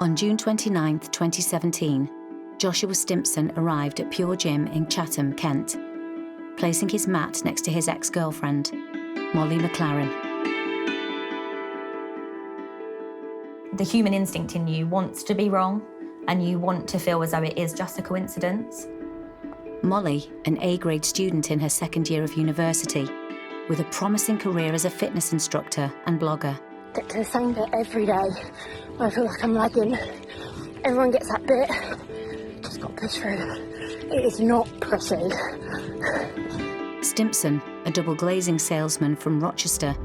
On June 29, 2017, Joshua Stimpson arrived at Pure Gym in Chatham, Kent, placing his mat next to his ex-girlfriend, Molly McLaren. The human instinct in you wants to be wrong, and you want to feel as though it is just a coincidence. Molly, an A-grade student in her second year of university, with a promising career as a fitness instructor and blogger. Get to the same bit every day. I feel like I'm lagging. Everyone gets that bit. Just got to push through. It is not pretty. Stimpson, a double glazing salesman from Rochester,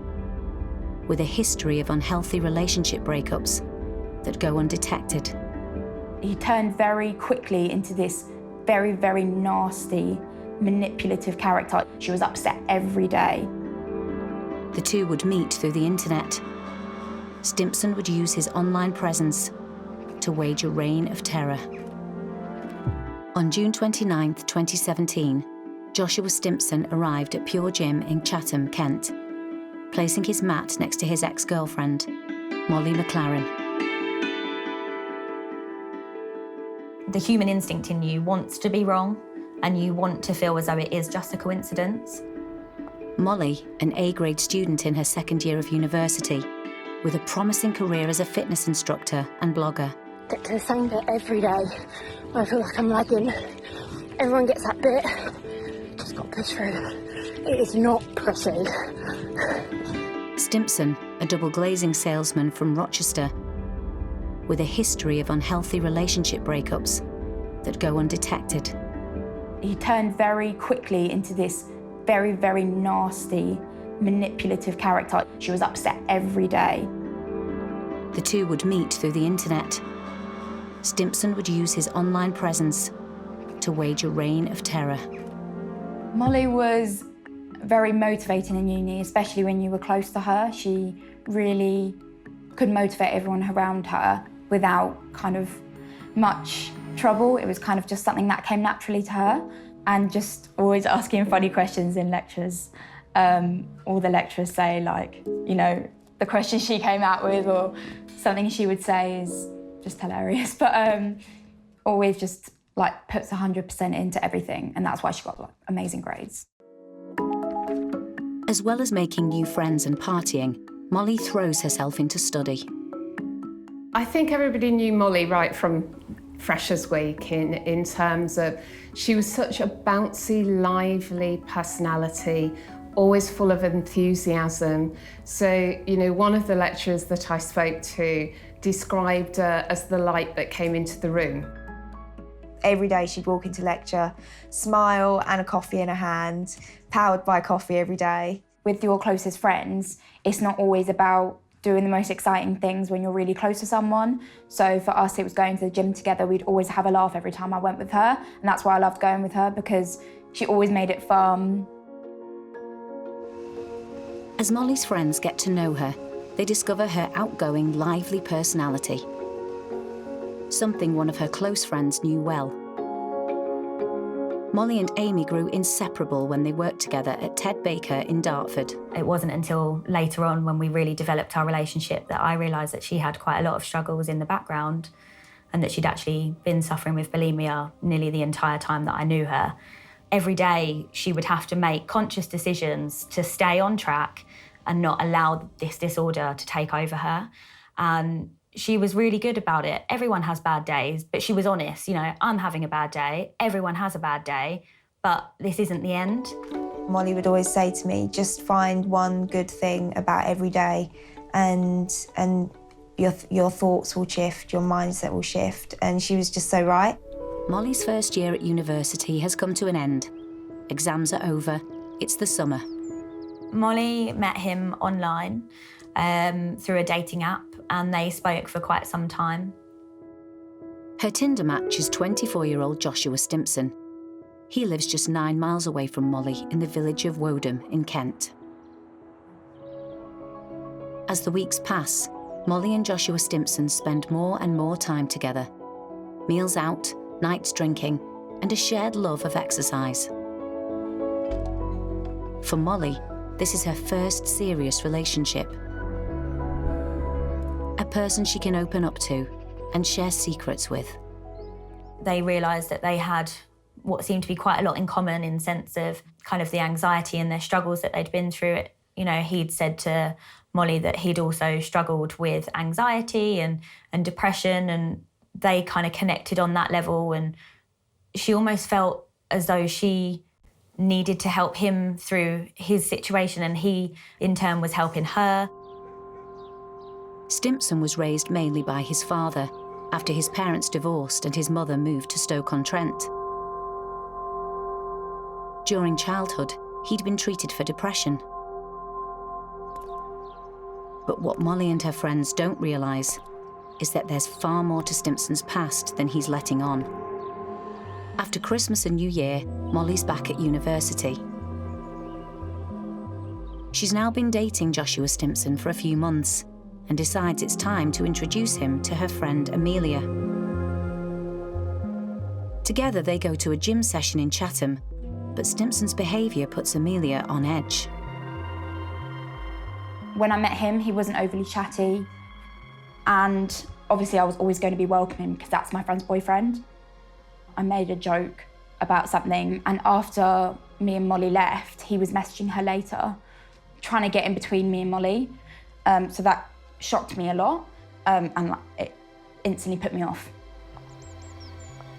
with a history of unhealthy relationship breakups that go undetected. He turned very quickly into this very, very nasty, manipulative character. She was upset every day. The two would meet through the internet. Stimpson would use his online presence to wage a reign of terror. On June 29, 2017, Joshua Stimpson arrived at Pure Gym in Chatham, Kent, placing his mat next to his ex-girlfriend, Molly McLaren. The human instinct in you wants to be wrong, and you want to feel as though it is just a coincidence. Molly, an A-grade student in her second year of university, with a promising career as a fitness instructor and blogger. Get to the same bit every day. I feel like I'm lagging. Everyone gets that bit. Just got to push through. It is not pretty. Stimpson, a double glazing salesman from Rochester, with a history of unhealthy relationship breakups that go undetected. He turned very quickly into this very, very nasty, manipulative character. She was upset every day. The two would meet through the internet. Stimpson would use his online presence to wage a reign of terror. Molly was very motivating in uni, especially when you were close to her. She really could motivate everyone around her without kind of much trouble. It was kind of just something that came naturally to her, and just always asking funny questions in lectures. All the lecturers say, like, you know, the question she came out with or something she would say is just hilarious, but always just like puts 100% into everything, and that's why she got like amazing grades. As well as making new friends and partying, Molly throws herself into study. I think everybody knew Molly right from Freshers' Week in terms of she was such a bouncy, lively personality, always full of enthusiasm. So, you know, one of the lecturers that I spoke to described her as the light that came into the room. Every day she'd walk into lecture, smile and a coffee in her hand, powered by coffee every day. With your closest friends, it's not always about doing the most exciting things when you're really close to someone. So for us, it was going to the gym together. We'd always have a laugh every time I went with her, and that's why I loved going with her, because she always made it fun. As Molly's friends get to know her, they discover her outgoing, lively personality. Something one of her close friends knew well. Molly and Amy grew inseparable when they worked together at Ted Baker in Dartford. It wasn't until later on, when we really developed our relationship, that I realised that she had quite a lot of struggles in the background, and that she'd actually been suffering with bulimia nearly the entire time that I knew her. Every day she would have to make conscious decisions to stay on track and not allow this disorder to take over her. And she was really good about it. Everyone has bad days, but she was honest. You know, I'm having a bad day, everyone has a bad day, but this isn't the end. Molly would always say to me, just find one good thing about every day, and your thoughts will shift, your mindset will shift, and she was just so right. Molly's first year at university has come to an end. Exams are over, it's the summer. Molly met him online through a dating app, and they spoke for quite some time. Her Tinder match is 24-year-old Joshua Stimpson. He lives just 9 miles away from Molly in the village of Woden in Kent. As the weeks pass, Molly and Joshua Stimpson spend more and more time together. Meals out, nights drinking, and a shared love of exercise. For Molly, this is her first serious relationship. A person she can open up to and share secrets with. They realised that they had what seemed to be quite a lot in common in sense of kind of the anxiety and their struggles that they'd been through. You know, he'd said to Molly that he'd also struggled with anxiety and depression, and they kind of connected on that level, and she almost felt as though she needed to help him through his situation, and he in turn was helping her. Stimpson was raised mainly by his father after his parents divorced and his mother moved to Stoke-on-Trent. During childhood, he'd been treated for depression. But what Molly and her friends don't realise is that there's far more to Stimpson's past than he's letting on. After Christmas and New Year, Molly's back at university. She's now been dating Joshua Stimpson for a few months and decides it's time to introduce him to her friend Amelia. Together they go to a gym session in Chatham, but Stimpson's behaviour puts Amelia on edge. When I met him, he wasn't overly chatty, and obviously I was always going to be welcoming because that's my friend's boyfriend. I made a joke about something, and after me and Molly left, he was messaging her later, trying to get in between me and Molly. So that shocked me a lot, and it instantly put me off.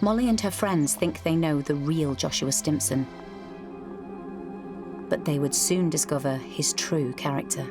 Molly and her friends think they know the real Joshua Stimpson, but they would soon discover his true character.